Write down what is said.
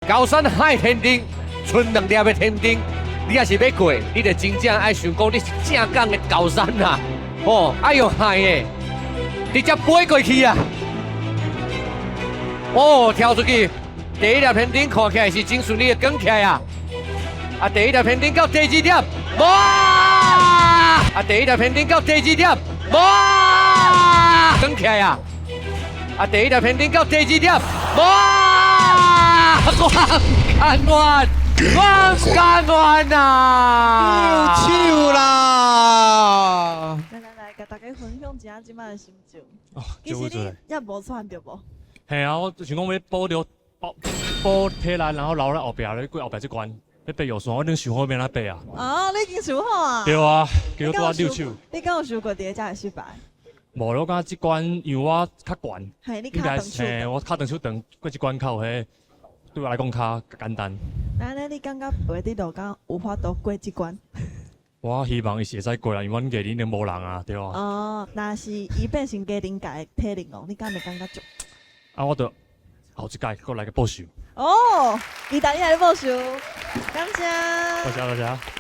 高山海天顶，剩2粒的天顶，你也是要过，你就真正爱想讲你是正港的高山啊！哦，爱用海的，直接飞过去啊！哦，跳出去，第1粒天顶看起来是真顺利的降起来啊！啊，第1粒天顶到第2粒，哇！啊，第1粒天顶到第2粒，哇！降起来啊！啊，第1粒天顶到第2粒，哇！光干完呐！手啦！来，甲大家分享一下即摆的心情。哦，其实你也无喘着无？嘿啊，我想讲要保体力，然后留在后壁咧，过后壁这关要爬药山，我已经想好要哪爬啊。哦，你已经想好啊？对啊，叫我多溜手。你敢有想过伫咧遮会失败？无，我感觉这关因为我较悬，嘿，你应该卡长手。嘿，我卡长手长过这关口，嘿，对我来讲较简单。那你感觉袂伫路敢有法度过这关？我希望伊是会使过啦，因为阮家里已经无人啊，对啊。哦，那是伊变成家庭界体力哦，你敢会感觉足？啊，我着后一届搁来个报仇。哦，意大利来报仇，感谢。多谢多谢。